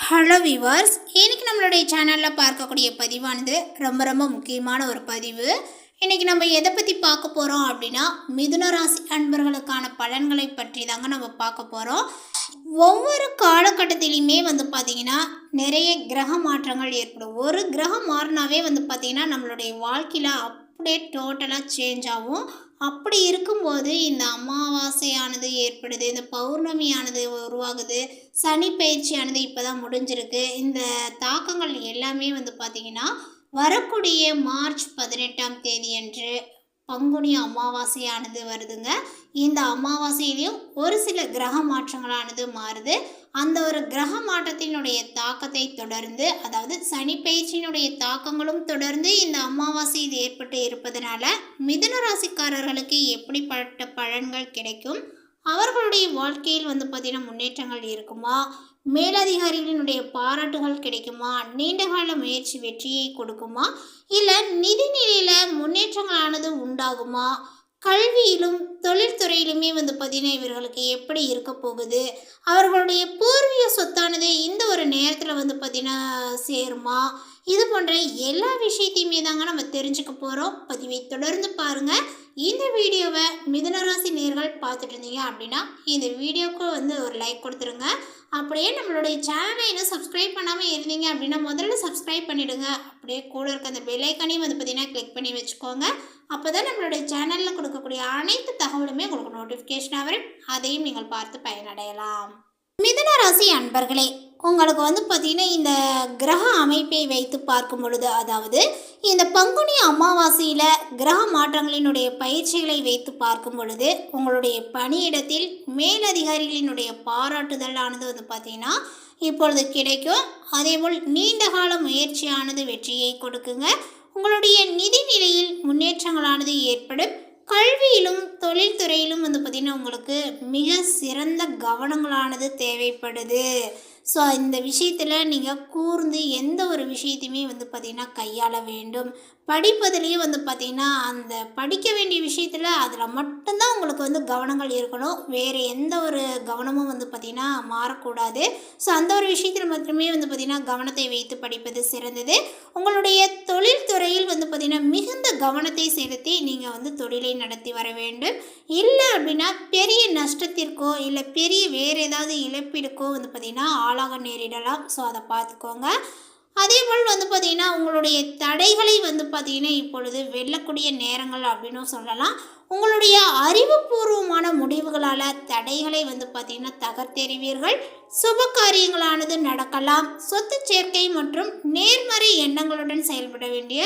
Hello viewers, இன்றைக்கி நம்மளுடைய சேனலில் பார்க்கக்கூடிய பதிவானது ரொம்ப முக்கியமான ஒரு பதிவு. இன்றைக்கி நம்ம எதை பற்றி பார்க்க போகிறோம் அப்படின்னா, மிதுன ராசி அன்பர்களுக்கான பலன்களை பற்றி தாங்க நம்ம பார்க்க போகிறோம். ஒவ்வொரு காலகட்டத்திலையுமே பார்த்திங்கன்னா நிறைய கிரக மாற்றங்கள் ஏற்படும். ஒரு கிரகம் மாறினாவே பார்த்திங்கன்னா நம்மளுடைய வாழ்க்கையில் அப்படியே டோட்டலாக சேஞ்ச் ஆகும். அப்படி இருக்கும்போது இந்த அமாவாசையானது ஏற்படுது, இந்த பௌர்ணமியானது உருவாகுது, சனி பயிற்சியானது இப்போ தான் முடிஞ்சிருக்கு. இந்த தாக்கங்கள் எல்லாமே பார்த்திங்கன்னா வரக்கூடிய மார்ச் 18ஆம் தேதி அன்று பங்குனி அமாவாசையானது வருதுங்க. இந்த அமாவாசையிலையும் ஒரு சில கிரக மாற்றங்களானது மாறுது. அந்த ஒரு கிரக மாற்றத்தினுடைய தாக்கத்தை தொடர்ந்து, அதாவது சனி பயிற்சியினுடைய தாக்கங்களும் தொடர்ந்து இந்த அமாவாசை இது ஏற்பட்டு இருப்பதனால மிதுன ராசிக்காரர்களுக்கு எப்படிப்பட்ட பலன்கள் கிடைக்கும், அவர்களுடைய வாழ்க்கையில் பார்த்திங்கன்னா முன்னேற்றங்கள் இருக்குமா, மேலதிகாரிகளினுடைய பாராட்டுகள் கிடைக்குமா, நீண்டகால முயற்சி வெற்றியை கொடுக்குமா, இல்லை நிதிநிலையில் முன்னேற்றங்களானது உண்டாகுமா, கல்வியிலும் தொழில்துறையிலுமே பார்த்திங்கன்னா இவர்களுக்கு எப்படி இருக்க போகுது, அவர்களுடைய பூர்வீக சொத்தானது இந்த ஒரு நேரத்தில் பார்த்திங்கன்னா சேருமா, இது போன்ற எல்லா விஷயத்தையுமே தாங்க நம்ம தெரிஞ்சுக்க போகிறோம். பதிவை தொடர்ந்து பாருங்கள். இந்த வீடியோவை மிதுனராசி நேர்கள் பார்த்துட்டு இருந்தீங்க அப்படின்னா இந்த வீடியோவுக்கு ஒரு லைக் கொடுத்துருங்க. அப்படியே நம்மளுடைய சேனலை இன்னும் சப்ஸ்கிரைப் பண்ணாமல் இருந்தீங்க அப்படின்னா முதல்ல சப்ஸ்கிரைப் பண்ணிவிடுங்க. அப்படியே கூட இருக்க அந்த பெல் ஐக்கானையும் பார்த்திங்கன்னா கிளிக் பண்ணி வச்சுக்கோங்க. அப்போ தான் நம்மளுடைய சேனலில் கொடுக்கக்கூடிய அனைத்து தகவலுமே உங்களுக்கு நோட்டிஃபிகேஷனாக வரும். அதையும் நீங்கள் பார்த்து பயனடையலாம். மிதுன ராசி அன்பர்களே, உங்களுக்கு பார்த்திங்கன்னா இந்த கிரக அமைப்பை வைத்து பார்க்கும் பொழுது, அதாவது இந்த பங்குனி அமாவாசையில் கிரக மாற்றங்களினுடைய பயிற்சிகளை வைத்து பார்க்கும் பொழுது உங்களுடைய பணியிடத்தில் மேலதிகாரிகளினுடைய பாராட்டுதலானது பார்த்திங்கன்னா இப்பொழுது கிடைக்கும். அதேபோல் நீண்டகால முயற்சியானது வெற்றியை கொடுக்குங்க. உங்களுடைய நிதி நிலையில் முன்னேற்றங்களானது ஏற்படும். கல்வியிலும் தொழில்துறையிலும் பார்த்திங்கன்னா உங்களுக்கு மிக சிறந்த கவனங்களானது தேவைப்படுது. ஸோ இந்த விஷயத்தில் நீங்கள் கூர்ந்து எந்த ஒரு விஷயத்தையுமே பார்த்திங்கன்னா கையாள வேண்டும். படிப்பதுலேயும் பார்த்திங்கன்னா அந்த படிக்க வேண்டிய விஷயத்தில் அதில் மட்டும்தான் உங்களுக்கு கவனங்கள் இருக்கணும். வேறு எந்த ஒரு கவனமும் பார்த்திங்கன்னா மாறக்கூடாது. ஸோ அந்த ஒரு விஷயத்தில் மட்டுமே பார்த்திங்கன்னா கவனத்தை வைத்து படிப்பது சிறந்தது. உங்களுடைய தொழில்துறையில் பார்த்திங்கன்னா மிகுந்த கவனத்தை செலுத்தி நீங்கள் தொழிலை நடத்தி வர வேண்டும். இல்லை அப்படின்னா பெரிய நஷ்டத்திற்கோ இல்லை பெரிய வேறு ஏதாவது இழப்பீடுக்கோ பார்த்திங்கன்னா ஆளாக நேரிடலாம். ஸோ அதை பார்த்துக்கோங்க. அதேபோல் பார்த்திங்கன்னா உங்களுடைய தடைகளை பார்த்திங்கன்னா இப்பொழுது வெல்லக்கூடிய நேரங்கள் அப்படின்னு சொல்லலாம். உங்களுடைய அறிவுபூர்வமான முடிவுகளால் தடைகளை பார்த்திங்கன்னா தகர்த்தெறிவீர்கள். சுப காரியங்களானது நடக்கலாம். சொத்து சேர்க்கை மற்றும் நேர்மறை எண்ணங்களுடன் செயல்பட வேண்டிய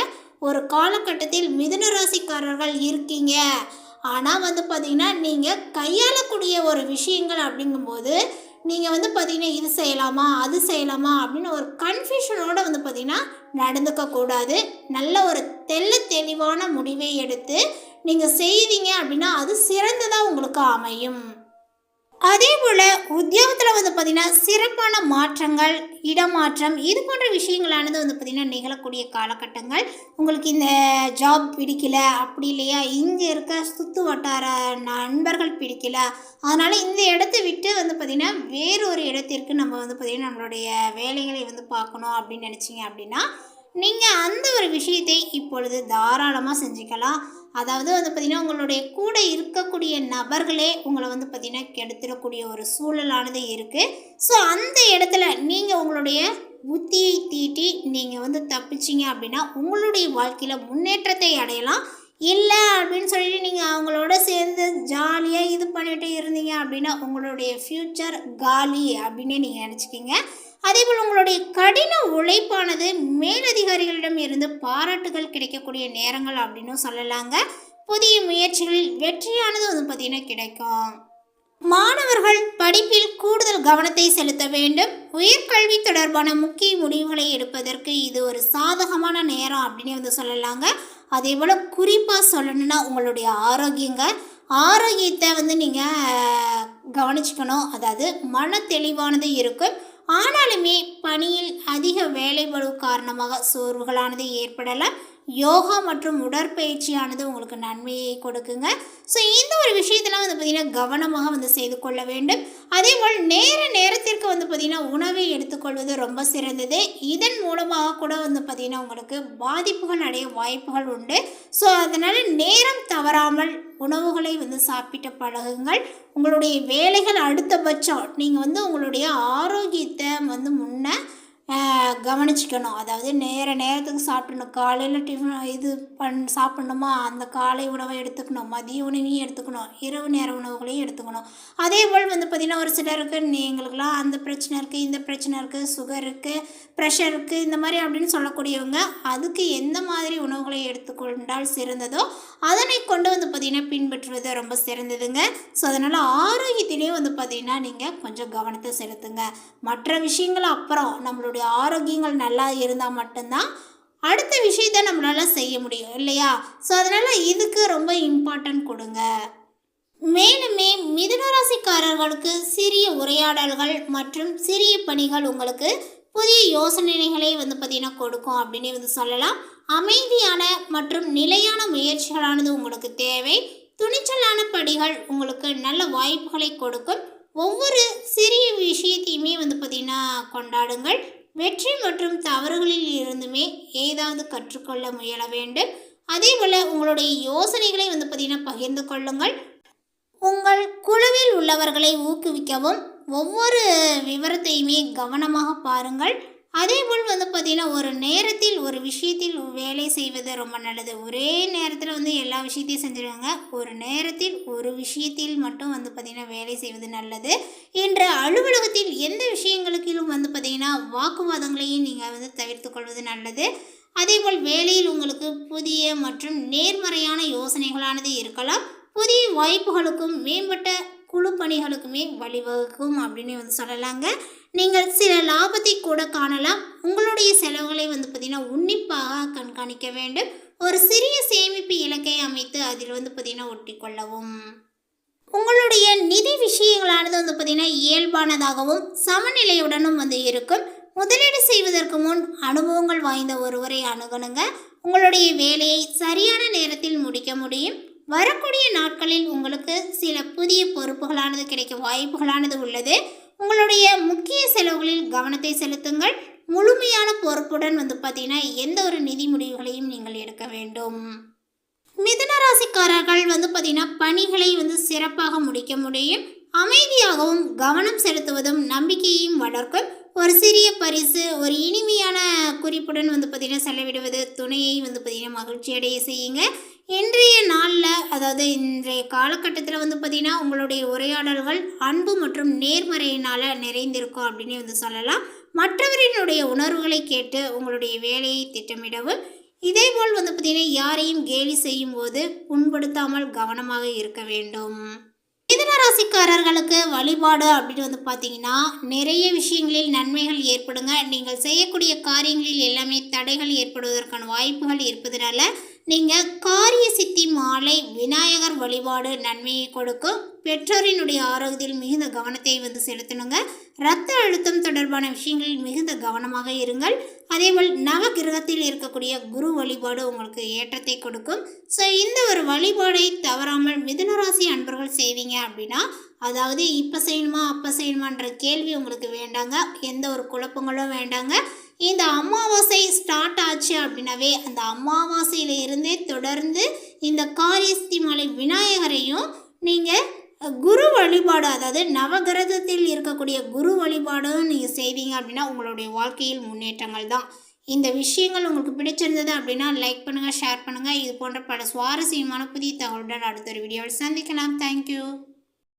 ஒரு காலகட்டத்தில் மிதுன ராசிக்காரர்கள் இருக்கீங்க. ஆனால் பார்த்திங்கன்னா நீங்கள் கையாளக்கூடிய ஒரு விஷயங்கள் அப்படிங்கும்போது நீங்கள் பார்த்திங்கன்னா இது செய்யலாமா அது செய்யலாமா அப்படின்னு ஒரு கன்ஃபியூஷனோடு பார்த்திங்கன்னா நடந்துக்கக்கூடாது. நல்ல ஒரு தெளிவான முடிவை எடுத்து நீங்கள் செய்வீங்க அப்படின்னா அது சிறந்ததாக உங்களுக்கு அமையும். அதே போல் உத்தியோகத்தில் பார்த்திங்கன்னா சிறப்பான மாற்றங்கள், இடமாற்றம், இது போன்ற விஷயங்களானது பார்த்திங்கன்னா நிகழக்கூடிய காலகட்டங்கள். உங்களுக்கு இந்த ஜாப் பிடிக்கல அப்படி இல்லையா, இங்கே இருக்க சுற்று வட்டார நண்பர்கள் பிடிக்கல, அதனால் இந்த இடத்த விட்டு பார்த்திங்கன்னா வேறு ஒரு இடத்திற்கு நம்ம பார்த்திங்கன்னா நம்மளுடைய வேலைகளை பார்க்கணும் அப்படின்னு நினச்சிங்க அப்படின்னா நீங்கள் அந்த ஒரு விஷயத்தை இப்பொழுது தாராளமாக செஞ்சுக்கலாம். அதாவது பார்த்திங்கன்னா உங்களுடைய கூட இருக்கக்கூடிய நபர்களே உங்களை பார்த்திங்கன்னா கெடுத்துடக்கூடிய ஒரு சூழலானது இருக்குது. ஸோ அந்த இடத்துல நீங்கள் உங்களுடைய புத்தியை தீட்டி நீங்கள் தப்பிச்சிங்க அப்படின்னா உங்களுடைய வாழ்க்கையில் முன்னேற்றத்தை அடையலாம். இல்லை அப்படின்னு சொல்லிட்டு நீங்கள் அவங்களோட சேர்ந்து ஜாலியாக இது பண்ணிட்டு இருந்தீங்க அப்படின்னா உங்களுடைய ஃப்யூச்சர் காலி அப்படின்னே நீங்கள் நினச்சிக்கிங்க. அதேபோல் உங்களுடைய கடின உழைப்பானது மேலதிகாரிகளிடம் இருந்து பாராட்டுகள் கிடைக்கக்கூடிய நேரங்கள் அப்படின்னு சொல்லலாங்க. புதிய முயற்சிகளில் வெற்றியானது பார்த்திங்கன்னா கிடைக்கும். மாணவர்கள் படிப்பில் கூடுதல் கவனத்தை செலுத்த வேண்டும். உயர்கல்வி தொடர்பான முக்கிய முடிவுகளை எடுப்பதற்கு இது ஒரு சாதகமான நேரம் அப்படின்னு சொல்லலாங்க. அதே போல் குறிப்பாக சொல்லணுன்னா உங்களுடைய ஆரோக்கியத்தை நீங்கள் கவனிச்சுக்கணும். அதாவது மன தெளிவானது இருக்கும். ஆனாலுமே பணியில் அதிக வேலைப்பளு காரணமாக சோர்வுகளானது ஏற்படலாம். யோகா மற்றும் உடற்பயிற்சியானது உங்களுக்கு நன்மையை கொடுக்குங்க. ஸோ இந்த ஒரு விஷயத்தெல்லாம் வந்து பார்த்திங்கன்னா கவனமாக வந்து செய்து கொள்ள வேண்டும். அதேபோல் நேரத்திற்கு வந்து பார்த்திங்கன்னா உணவை எடுத்துக்கொள்வது ரொம்ப சிறந்தது. இதன் மூலமாக கூட வந்து பார்த்திங்கன்னா உங்களுக்கு பாதிப்புகள் அடைய வாய்ப்புகள் உண்டு. ஸோ அதனால் நேரம் தவறாமல் உணவுகளை வந்து சாப்பிட்டு பழகுங்கள். உங்களுடைய வேலைகள் அடுத்தபட்சம் நீங்கள் வந்து உங்களுடைய ஆரோக்கியத்தை வந்து கவனிச்சிக்கணும். அதாவது நேரத்துக்கு சாப்பிடணும். காலையில் டிஃபன் சாப்பிட்ணுமா, அந்த காலை உணவை எடுத்துக்கணும், மதிய உணவையும் எடுத்துக்கணும், இரவு நேர உணவுகளையும் எடுத்துக்கணும். அதே போல் வந்து பார்த்திங்கன்னா ஒரு சிலருக்கு எங்களுக்கெல்லாம் அந்த பிரச்சனை இருக்குது, இந்த பிரச்சனை இருக்குது, சுகர் இருக்குது, ப்ரெஷர் இருக்குது, இந்த மாதிரி அப்படின்னு சொல்லக்கூடியவங்க அதுக்கு எந்த மாதிரி உணவுகளை எடுத்துக்கொண்டால் சிறந்ததோ அதனை கொண்டு வந்து பார்த்திங்கன்னா பின்பற்றுவது ரொம்ப சிறந்ததுங்க. ஸோ அதனால் ஆரோக்கியத்திலேயே வந்து பார்த்திங்கன்னா நீங்கள் கொஞ்சம் கவனத்தை செலுத்துங்க. மற்ற விஷயங்கள் அப்புறம் நம்மளுடைய ஆரோக்கியங்கள் நல்லா இருந்தால் மட்டும்தான் அடுத்த விஷயத்தை நம்மளால் செய்ய முடியும் இல்லையா? ஸோ அதனால் இதுக்கு ரொம்ப இம்பார்ட்டன்ட் கொடுங்க. மேலுமே மிதுன ராசிக்காரர்களுக்கு சிறிய உரையாடல்கள் மற்றும் சிறிய பணிகள் உங்களுக்கு புதிய யோசனைகளை வந்து பார்த்திங்கன்னா கொடுக்கும் அப்படின்னு வந்து சொல்லலாம். அமைதியான மற்றும் நிலையான முயற்சிகளானது உங்களுக்கு தேவை. துணிச்சலான படிகள் உங்களுக்கு நல்ல வாய்ப்புகளை கொடுக்கும். ஒவ்வொரு சிறிய விஷயத்தையுமே வந்து பார்த்திங்கன்னா கொண்டாடுங்கள். வெற்றி மற்றும் தவறுகளில் இருந்துமே ஏதாவது கற்றுக்கொள்ள முயல வேண்டும். அதே போல் உங்களுடைய யோசனைகளை வந்து பார்த்திங்கன்னா பகிர்ந்து கொள்ளுங்கள். உங்கள் குழுவில் உள்ளவர்களை ஊக்குவிக்கவும் ஒவ்வொரு விவரத்தையுமே கவனமாக பாருங்கள். அதேபோல் வந்து பார்த்திங்கன்னா ஒரு நேரத்தில் ஒரு விஷயத்தில் வேலை செய்வது ரொம்ப நல்லது. ஒரே நேரத்தில் வந்து எல்லா விஷயத்தையும் செஞ்சுருவாங்க. ஒரு நேரத்தில் ஒரு விஷயத்தில் மட்டும் வந்து பார்த்திங்கன்னா வேலை செய்வது நல்லது. இன்று அலுவலகத்தில் எந்த விஷயங்களுக்கும் வந்து பார்த்திங்கன்னா வாக்குவாதங்களையும் நீங்கள் வந்து தவிர்த்து கொள்வது நல்லது. அதேபோல் வேலையில் உங்களுக்கு புதிய மற்றும் நேர்மறையான யோசனைகளானது இருக்கலாம். புதிய வாய்ப்புகளுக்கும் மேம்பட்ட குழு பணிகளுக்குமே வழிவகுக்கும் அப்படின்னு வந்து சொல்லலாங்க. நீங்கள் சில லாபத்தை கூட காணலாம். உங்களுடைய செலவுகளை வந்து பார்த்திங்கன்னா உன்னிப்பாக கண்காணிக்க வேண்டும். ஒரு சிறிய சேமிப்பு இலக்கை அமைத்து அதில் வந்து பார்த்திங்கன்னா ஒட்டி கொள்ளவும். உங்களுடைய நிதி விஷயங்களானது வந்து பார்த்திங்கன்னா இயல்பானதாகவும் சமநிலையுடனும் வந்து இருக்கும். முதலீடு செய்வதற்கு முன் அனுபவங்கள் வாய்ந்த ஒருவரை அணுகணுங்க. உங்களுடைய வேலையை சரியான நேரத்தில் முடிக்க முடியும். வரக்கூடிய நாட்களில் உங்களுக்கு சில புதிய பொறுப்புகளானது கிடைக்க வாய்ப்புகளானது உள்ளது. உங்களுடைய முக்கிய செலவுகளில் கவனத்தை செலுத்துங்கள். முழுமையான பொறுப்புடன் வந்து பார்த்திங்கன்னா எந்த ஒரு நிதி முடிவுகளையும் நீங்கள் எடுக்க வேண்டும். மிதுன ராசிக்காரர்கள் வந்து பார்த்திங்கன்னா பணிகளை வந்து சிறப்பாக முடிக்க முடியும். அமைதியாகவும் கவனம் செலுத்துவதும் நம்பிக்கையையும் வளர்க்கும். ஒரு சிறிய பரிசு, ஒரு இனிமையான குறிப்புடன் வந்து பார்த்திங்கன்னா செலவிடுவது துணையை வந்து பார்த்திங்கன்னா மகிழ்ச்சி அடைய செய்யுங்க. இன்றைய நாளில் அதாவது இன்றைய காலகட்டத்தில் வந்து பார்த்திங்கன்னா உங்களுடைய உரையாடல்கள் அன்பு மற்றும் நேர்மறையினால் நிறைந்திருக்கும் அப்படின்னு வந்து சொல்லலாம். மற்றவரினுடைய உணர்வுகளை கேட்டு உங்களுடைய வேலையை திட்டமிடவும். இதேபோல் வந்து பார்த்திங்கன்னா யாரையும் கேலி செய்யும் போது புண்படுத்தாமல் கவனமாக இருக்க வேண்டும். மிதுன ராசிக்காரர்களுக்கு வழிபாடு அப்படின்னு வந்து பார்த்திங்கன்னா நிறைய விஷயங்களில் நன்மைகள் ஏற்படுங்க. நீங்கள் செய்யக்கூடிய காரியங்களில் எல்லாமே தடைகள் ஏற்படுவதற்கான வாய்ப்புகள் இருப்பதனால நீங்கள் காரிய சித்தி மாலை விநாயகர் வழிபாடு நன்மையை கொடுக்கும். பெற்றோரினுடைய ஆரோக்கியத்தில் மிகுந்த கவனத்தை வந்து செலுத்தணுங்க. இரத்த அழுத்தம் தொடர்பான விஷயங்களில் மிகுந்த கவனமாக இருங்கள். அதேபோல் நவ கிரகத்தில் இருக்கக்கூடிய குரு வழிபாடு உங்களுக்கு ஏற்றத்தை கொடுக்கும். ஸோ இந்த ஒரு வழிபாடை தவறாமல் மிதுனராசி அன்பர்கள் செய்வீங்க அப்படின்னா, அதாவது இப்போ செய்யணுமா அப்போ செய்யணுமான்ற கேள்வி உங்களுக்கு வேண்டாங்க. எந்த ஒரு குழப்பங்களும் வேண்டாங்க. இந்த அமாவாசை ஸ்டார்ட் ஆச்சு அப்படின்னாவே அந்த அமாவாசையில் இருந்தே தொடர்ந்து இந்த காரியஸ்தி மாலை விநாயகரையும் நீங்கள் குரு வழிபாடு, அதாவது நவகிரகத்தில் இருக்கக்கூடிய குரு வழிபாடும் நீங்கள் செய்தீங்க அப்படின்னா உங்களுடைய வாழ்க்கையில் முன்னேற்றங்கள் தான். இந்த விஷயங்கள் உங்களுக்கு பிடிச்சிருந்தது அப்படின்னா லைக் பண்ணுங்கள், ஷேர் பண்ணுங்கள். இது போன்ற பல சுவாரஸ்யமான புதிய தகவலுடன் அடுத்த ஒரு வீடியோவில் சந்திக்கலாம். தேங்க்யூ.